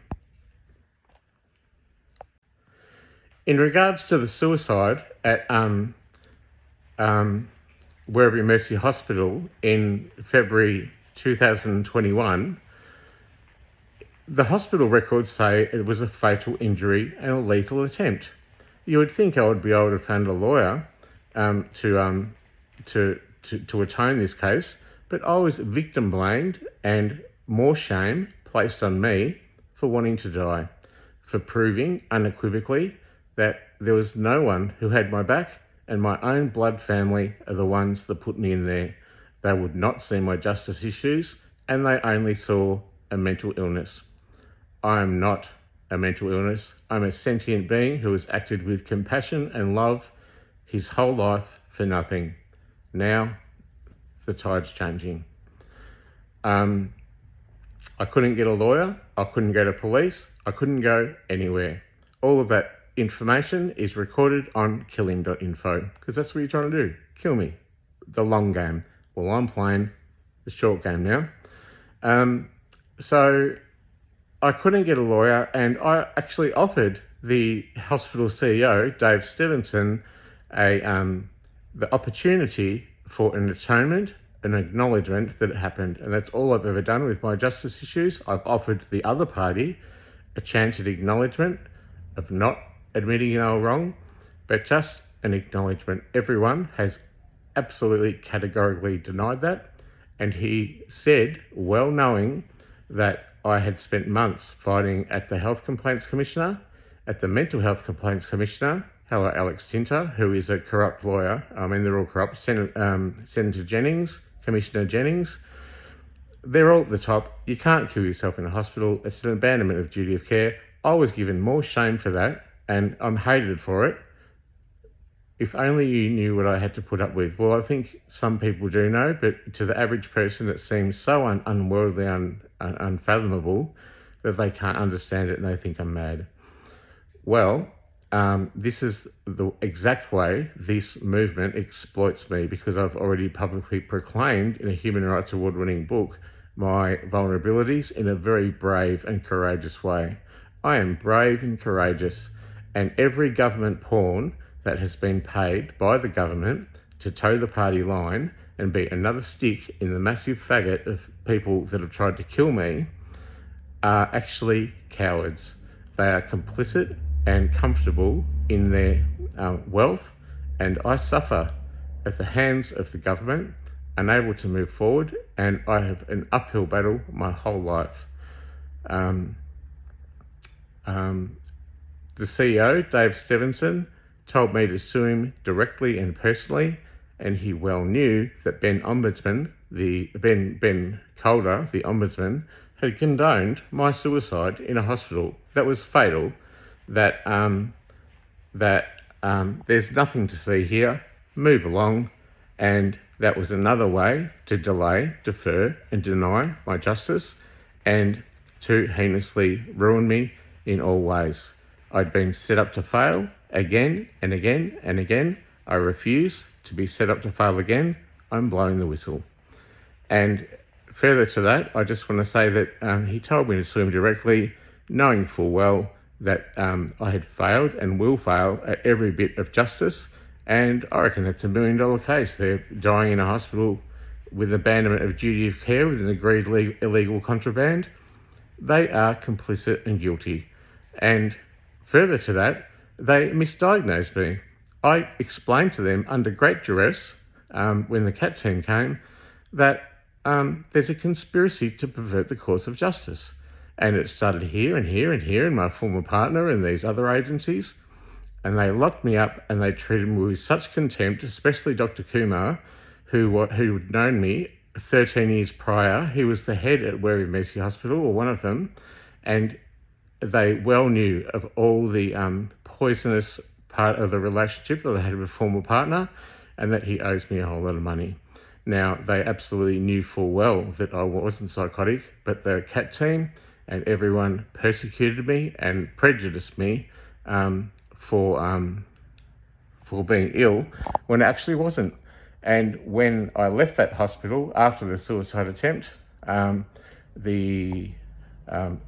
In regards to the suicide at Werribee Mercy Hospital in February 2021, the hospital records say it was a fatal injury and a lethal attempt. You would think I would be able to find a lawyer to atone this case, but I was victim blamed and more shame placed on me for wanting to die, for proving unequivocally that there was no one who had my back, and my own blood family are the ones that put me in there. They would not see my justice issues, and they only saw a mental illness. I am not a mental illness. I'm a sentient being who has acted with compassion and love his whole life for nothing. Now, the tide's changing. I couldn't get a lawyer. I couldn't go to police. I couldn't go anywhere. All of that information is recorded on killing.info because that's what you're trying to do. Kill me. The long game. Well, I'm playing the short game now. So I couldn't get a lawyer, and I actually offered the hospital CEO, Dave Stevenson, the opportunity for an atonement, an acknowledgement that it happened. And that's all I've ever done with my justice issues. I've offered the other party a chance at acknowledgement of not admitting they were wrong, but just an acknowledgement. Everyone has absolutely categorically denied that. And he said, well knowing that I had spent months fighting at the Health Complaints Commissioner, at the Mental Health Complaints Commissioner, hello Alex Tinter, who is a corrupt lawyer, they're all corrupt, Senator Jennings, Commissioner Jennings, they're all at the top. You can't kill yourself in a hospital. It's an abandonment of duty of care. I was given more shame for that, and I'm hated for it. If only you knew what I had to put up with. Well, I think some people do know, but to the average person, it seems so unworldly, unfathomable that they can't understand it and they think I'm mad. Well, this is the exact way this movement exploits me, because I've already publicly proclaimed in a Human Rights Award-winning book my vulnerabilities in a very brave and courageous way. I am brave and courageous, and every government pawn that has been paid by the government to toe the party line and be another stick in the massive faggot of people that have tried to kill me are actually cowards. They are complicit and comfortable in their wealth, and I suffer at the hands of the government, unable to move forward, and I have an uphill battle my whole life. The CEO, Dave Stevenson, told me to sue him directly and personally, and he well knew that Ben Calder, the Ombudsman, had condoned my suicide in a hospital. That was fatal. That there's nothing to see here. Move along. And that was another way to delay, defer, and deny my justice, and to heinously ruin me in all ways. I'd been set up to fail again and again and again. I refuse to be set up to fail again. I'm blowing the whistle. And further to that, I just want to say that he told me to sue him directly, knowing full well that I had failed and will fail at every bit of justice. And I reckon it's $1 million case. They're dying in a hospital with abandonment of duty of care with an agreed illegal contraband. They are complicit and guilty. And further to that, they misdiagnosed me. I explained to them under great duress, when the CAT team came, that there's a conspiracy to pervert the course of justice. And it started here and here and here, and my former partner and these other agencies. And they locked me up and they treated me with such contempt, especially Dr. Kumar, who had known me 13 years prior. He was the head at Werribee Mercy Hospital, or one of them, and they well knew of all the poisonous part of the relationship that I had with a former partner, and that he owes me a whole lot of money. Now, they absolutely knew full well that I wasn't psychotic, but the CAT team and everyone persecuted me and prejudiced me for being ill when it actually wasn't. And when I left that hospital after the suicide attempt, the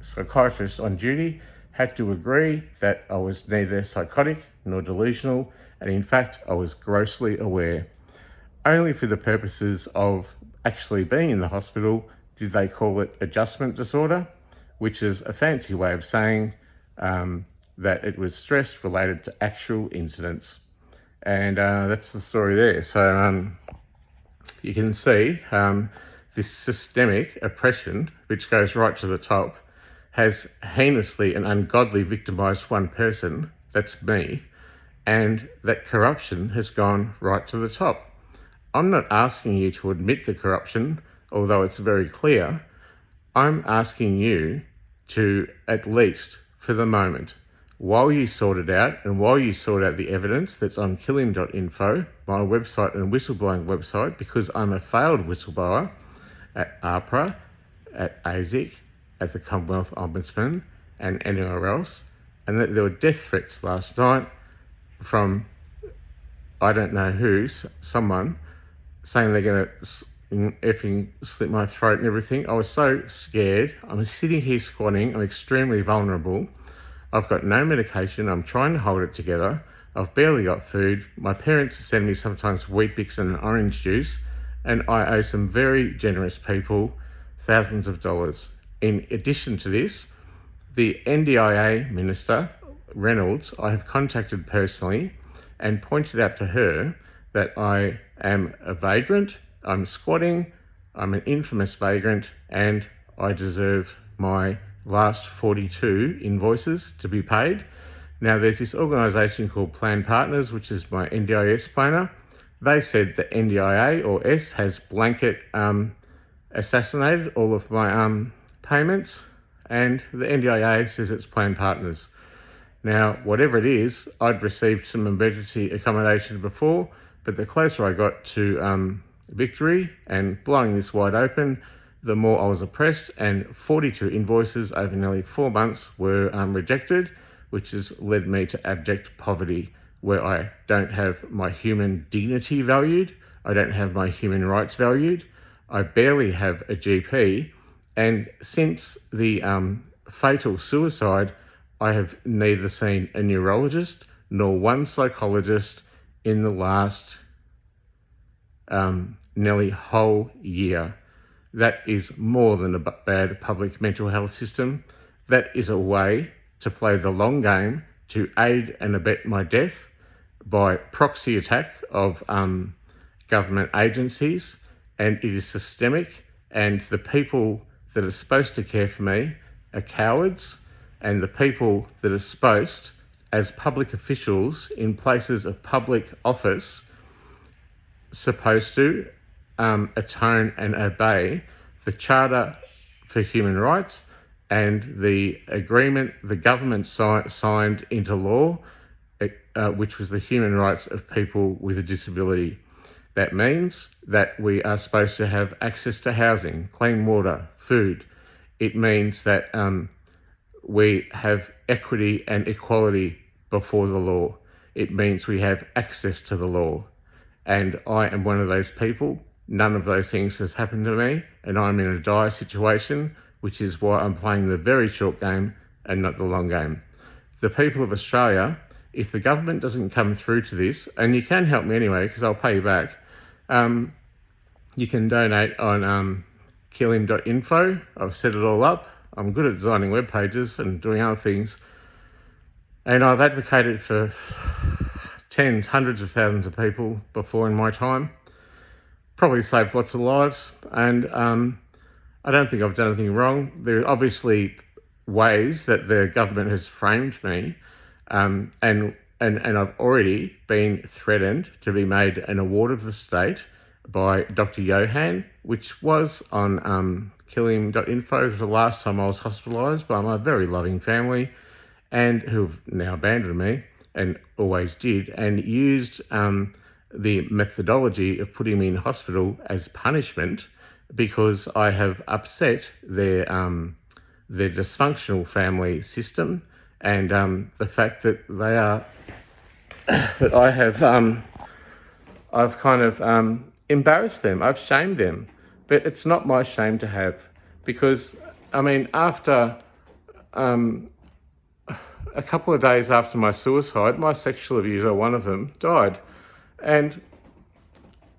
psychiatrist on duty had to agree that I was neither psychotic nor delusional, and in fact I was grossly aware. Only for the purposes of actually being in the hospital did they call it adjustment disorder, which is a fancy way of saying that it was stress related to actual incidents. And that's the story there. So you can see this systemic oppression, which goes right to the top, has heinously and ungodly victimised one person, that's me, and that corruption has gone right to the top. I'm not asking you to admit the corruption, although it's very clear. I'm asking you to, at least for the moment, while you sort it out and while you sort out the evidence that's on killim.info, my website and whistleblowing website, because I'm a failed whistleblower at APRA, at ASIC, at the Commonwealth Ombudsman and anywhere else, and that there were death threats last night from, I don't know who, someone saying they're going to effing slit my throat and everything. I was so scared. I'm sitting here squatting. I'm extremely vulnerable. I've got no medication. I'm trying to hold it together. I've barely got food. My parents send me sometimes Weet-Bix and an orange juice, and I owe some very generous people thousands of dollars. In addition to this, the NDIA Minister, Reynolds, I have contacted personally and pointed out to her that I am a vagrant, I'm squatting, I'm an infamous vagrant, and I deserve my last 42 invoices to be paid. Now, there's this organisation called Plan Partners, which is my NDIS planner. They said that NDIA or S has blanket assassinated all of my payments, and the NDIA says it's Plan Partners. Now, whatever it is, I'd received some emergency accommodation before, but the closer I got to victory and blowing this wide open, the more I was oppressed, and 42 invoices over nearly 4 months were rejected, which has led me to abject poverty, where I don't have my human dignity valued, I don't have my human rights valued, I barely have a GP, and since the fatal suicide, I have neither seen a neurologist nor one psychologist in the last nearly whole year. That is more than a bad public mental health system. That is a way to play the long game to aid and abet my death by proxy attack of government agencies, and it is systemic, and the people that are supposed to care for me are cowards, and the people that are supposed, as public officials in places of public office, supposed to atone and obey the Charter for Human Rights and the agreement the government signed into law, which was the human rights of people with a disability. That means that we are supposed to have access to housing, clean water, food. It means that we have equity and equality before the law. It means we have access to the law. And I am one of those people. None of those things has happened to me, and I'm in a dire situation, which is why I'm playing the very short game and not the long game. The people of Australia, if the government doesn't come through to this, and you can help me anyway, because I'll pay you back, you can donate on killim.info. I've set it all up. I'm good at designing web pages and doing other things. And I've advocated for tens, hundreds of thousands of people before in my time. Probably saved lots of lives. And I don't think I've done anything wrong. There are obviously ways that the government has framed me, and I've already been threatened to be made an award of the state by Dr. Johan, which was on killim.info for the last time I was hospitalised by my very loving family, and who've now abandoned me and always did, and used the methodology of putting me in hospital as punishment because I have upset their dysfunctional family system, and the fact that they are that I have I've kind of embarrassed them, I've shamed them, but it's not my shame to have, because I mean, after a couple of days after my suicide, my sexual abuser, one of them, died, and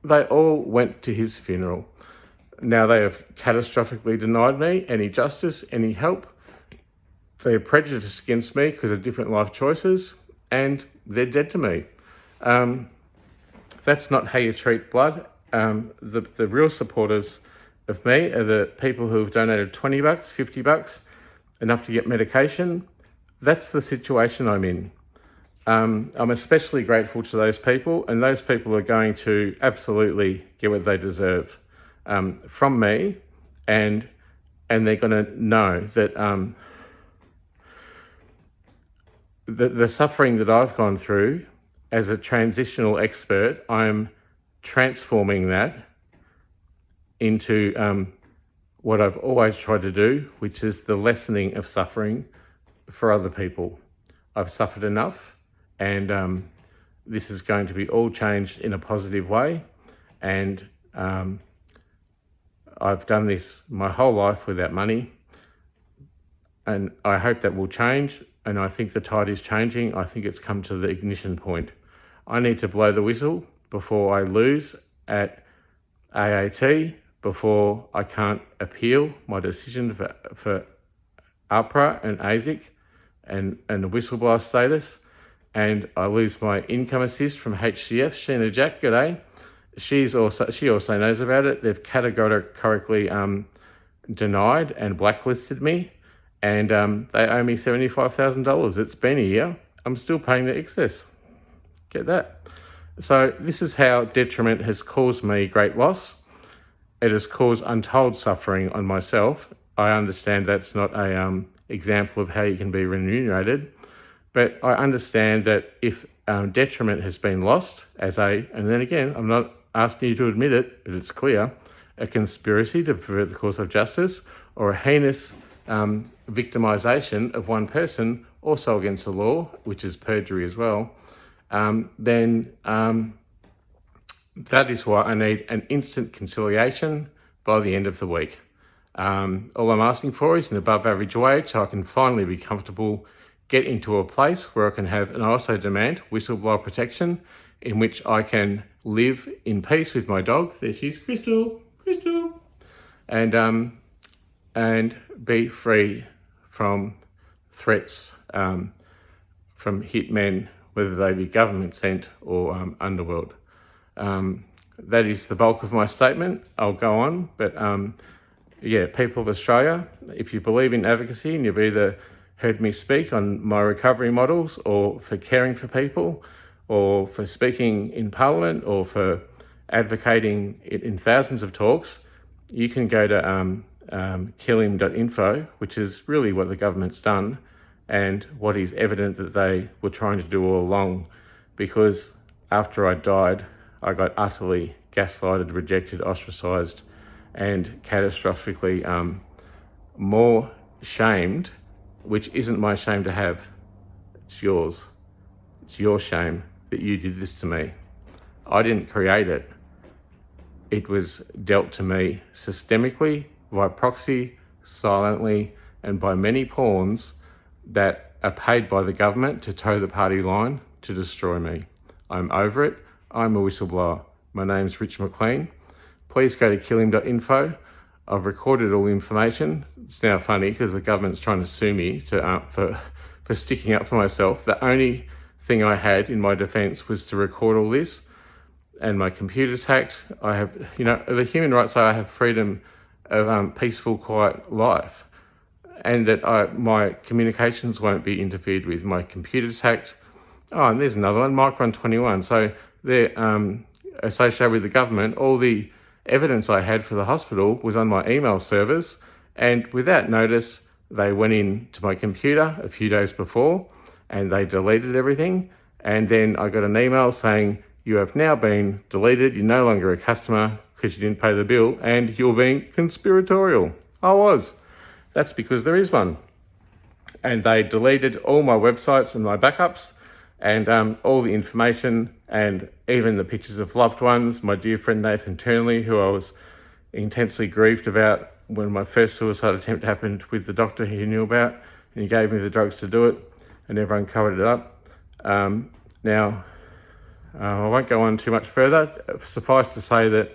they all went to his funeral. Now they have catastrophically denied me any justice, any help. They are prejudiced against me because of different life choices, and they're dead to me. That's not how you treat blood. The real supporters of me are the people who have donated $20, $50, enough to get medication. That's the situation I'm in. I'm especially grateful to those people, and those people are going to absolutely get what they deserve from me, and they're going to know that the suffering that I've gone through as a transitional expert, I'm transforming that into what I've always tried to do, which is the lessening of suffering for other people. I've suffered enough, and this is going to be all changed in a positive way, and I've done this my whole life without money, and I hope that will change, and I think the tide is changing. I think it's come to the ignition point. I need to blow the whistle before I lose at AAT, before I can't appeal my decision for APRA and ASIC and the whistleblower status, and I lose my income assist from HCF. Sheena Jack, g'day. she also knows about it. They've categorically denied and blacklisted me, and they owe me $75,000. It's been a year. I'm still paying the excess. Get that? So this is how detriment has caused me great loss. It has caused untold suffering on myself. I understand that's not a example of how you can be remunerated, but I understand that if detriment has been lost and then again, I'm not asking you to admit it, but it's clear, a conspiracy to pervert the course of justice or a heinous victimisation of one person, also against the law, which is perjury as well, then that is why I need an instant conciliation by the end of the week. All I'm asking for is an above average wage so I can finally be comfortable, get into a place where I can have, and I also demand whistleblower protection in which I can live in peace with my dog. There she is, Crystal, and be free from threats from hitmen, whether they be government sent or underworld. That is the bulk of my statement. I'll go on, but people of Australia, if you believe in advocacy and you've either heard me speak on my recovery models or for caring for people or for speaking in Parliament or for advocating it in thousands of talks, you can go to killim.info, which is really what the government's done and what is evident that they were trying to do all along, because after I died, I got utterly gaslighted, rejected, ostracised, and catastrophically more shamed, which isn't my shame to have. It's yours. It's your shame that you did this to me. I didn't create it. It was dealt to me systemically, by proxy, silently, and by many pawns that are paid by the government to toe the party line to destroy me. I'm over it. I'm a whistleblower. My name's Rich Mclean. Please go to killim.info. I've recorded all the information. It's now funny because the government's trying to sue me for sticking up for myself. The only thing I had in my defence was to record all this, and my computer's hacked. I have, the human rights say I have freedom of peaceful, quiet life, and that my communications won't be interfered with. My computer's hacked. Oh, and there's another one, Micron 21. So they're associated with the government. All the evidence I had for the hospital was on my email servers, and without notice, they went into my computer a few days before and they deleted everything. And then I got an email saying, you have now been deleted. You're no longer a customer because you didn't pay the bill and you're being conspiratorial. I was. That's because there is one. And they deleted all my websites and my backups and all the information and even the pictures of loved ones. My dear friend Nathan Turnley, who I was intensely grieved about when my first suicide attempt happened with the doctor he knew about, and he gave me the drugs to do it, and everyone covered it up. Now, I won't go on too much further. Suffice to say that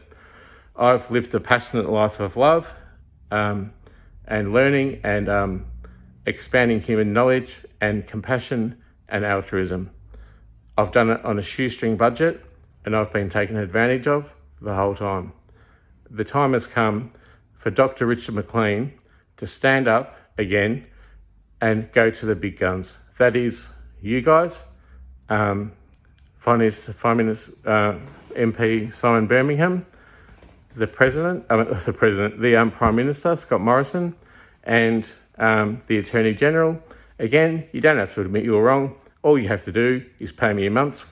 I've lived a passionate life of love and learning and expanding human knowledge and compassion and altruism. I've done it on a shoestring budget, and I've been taken advantage of the whole time. The time has come for Dr. Richard Mclean to stand up again and go to the big guns. That is you guys, Finance MP Simon Birmingham, the Prime Minister Scott Morrison, and the Attorney General. Again, you don't have to admit you were wrong. All you have to do is pay me a month's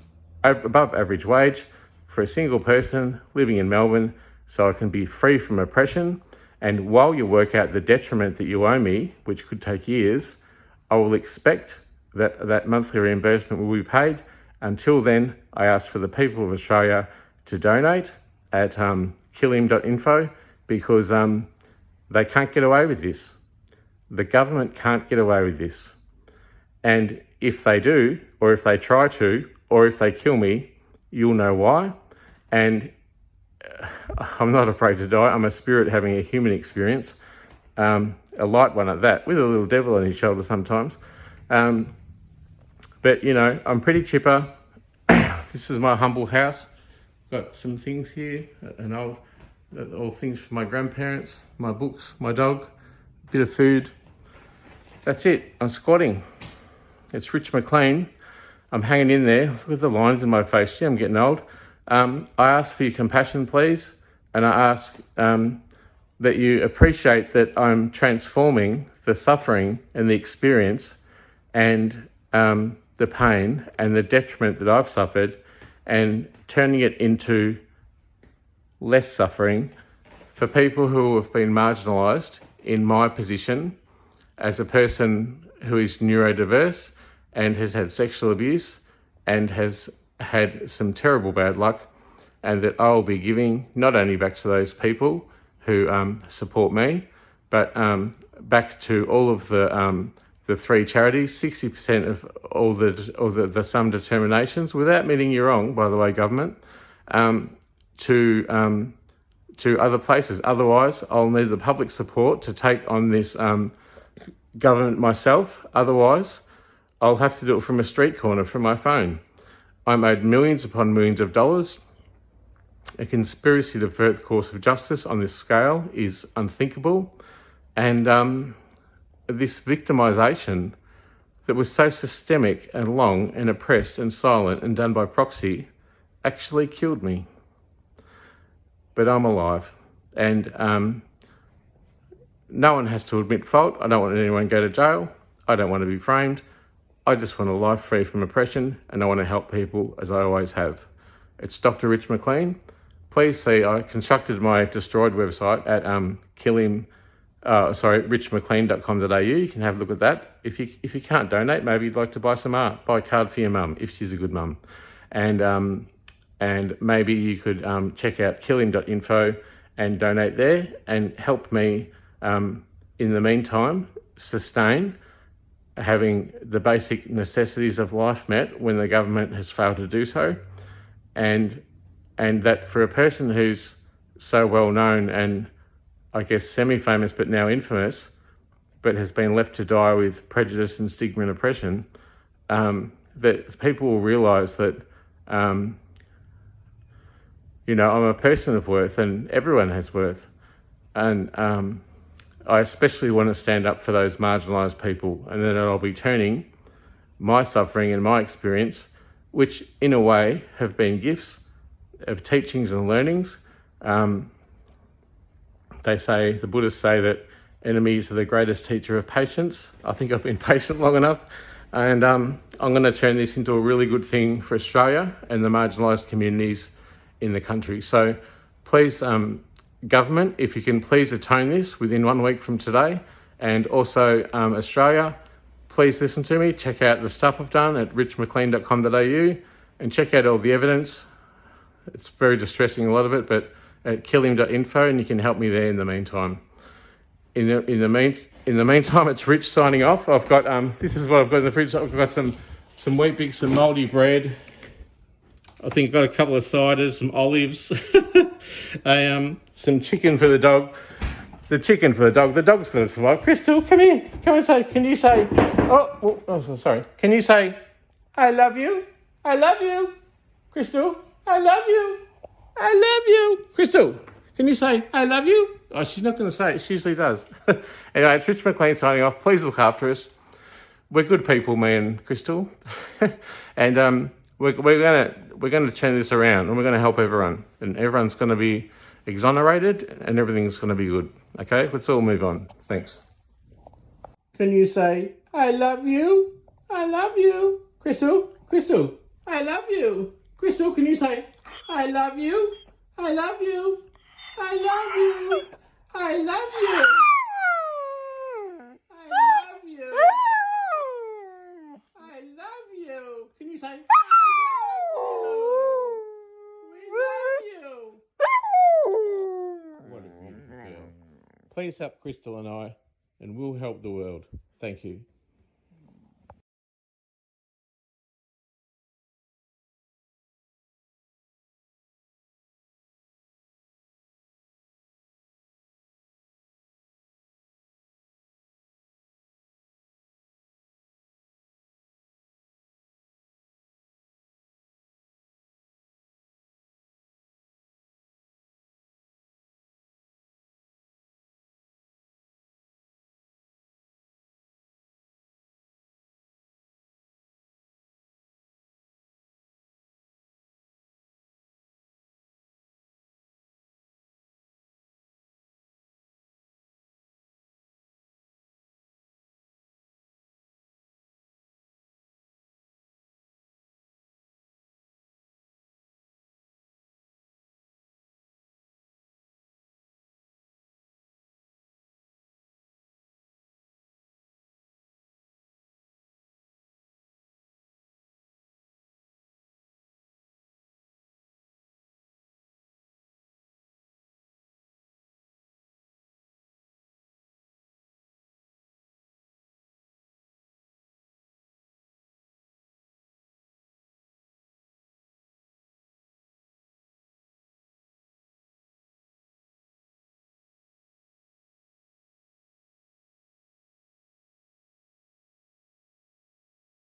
above average wage for a single person living in Melbourne so I can be free from oppression. And while you work out the detriment that you owe me, which could take years, I will expect that monthly reimbursement will be paid. Until then, I ask for the people of Australia to donate at killim.info because they can't get away with this. The government can't get away with this. And if they do, or if they try to, or if they kill me, you'll know why. And I'm not afraid to die. I'm a spirit having a human experience, a light one at that, with a little devil on his shoulder sometimes. But, I'm pretty chipper. This is my humble house. got some things here, all things for my grandparents, my books, my dog, a bit of food. That's it. I'm squatting. It's Rich Mclean. I'm hanging in there. Look at the lines in my face. Gee, I'm getting old. I ask for your compassion, please, and I ask that you appreciate that I'm transforming the suffering and the experience and the pain and the detriment that I've suffered and turning it into less suffering for people who have been marginalised in my position as a person who is neurodiverse and has had sexual abuse and has had some terrible bad luck, and that I'll be giving not only back to those people who support me, but back to all of the 3 charities, 60% of all the sum determinations, without meaning you're wrong, by the way, government, to other places. Otherwise, I'll need the public support to take on this government myself. Otherwise, I'll have to do it from a street corner from my phone. I'm owed millions upon millions of dollars. A conspiracy to pervert the course of justice on this scale is unthinkable. And this victimisation that was so systemic and long and oppressed and silent and done by proxy actually killed me. But I'm alive. And no one has to admit fault. I don't want anyone to go to jail. I don't want to be framed. I just want a life free from oppression, and I want to help people as I always have. It's Dr. Rich Mclean. Please see, I constructed my destroyed website at richmclean.com.au. You can have a look at that. If you can't donate, maybe you'd like to buy some art. Buy a card for your mum, if she's a good mum. And maybe you could check out killing.info and donate there and help me, in the meantime, sustain having the basic necessities of life met when the government has failed to do so. And that for a person who's so well known and I guess semi-famous but now infamous, but has been left to die with prejudice and stigma and oppression, that people will realise that, I'm a person of worth and everyone has worth. And I especially want to stand up for those marginalised people, and then I'll be turning my suffering and my experience, which in a way have been gifts of teachings and learnings. The Buddhists say that enemies are the greatest teacher of patience. I think I've been patient long enough, and I'm going to turn this into a really good thing for Australia and the marginalised communities in the country. So please, government, if you can please atone this within 1 week from today, and also Australia, please listen to me. Check out the stuff I've done at richmclean.com.au and check out all the evidence. It's very distressing, a lot of it, but at killing.info, and you can help me there in the meantime. In the meantime, it's Rich signing off. I've got this is what I've got in the fridge. I've got some Weet-Bix, some mouldy bread. I think I've got a couple of ciders, some olives, some chicken for the dog. The chicken for the dog. The dog's going to survive. Crystal, come here. Come and say, can you say, sorry. Can you say, I love you? I love you. Crystal, I love you. I love you. Crystal, can you say, I love you? Oh, she's not going to say it. She usually does. Anyway, it's Rich Mclean signing off. Please look after us. We're good people, me and Crystal. And we're going to turn this around, and we're going to help everyone. And everyone's going to be exonerated, and everything's going to be good. Okay? Let's all move on. Thanks. Can you say, I love you? I love you. Crystal, I love you. Crystal, can you say, I love you? I love you. I love you. I love you. I love you. I love you. Can you say, I love you? We love you. What a beautiful girl. Please help Crystal and I, and we'll help the world. Thank you.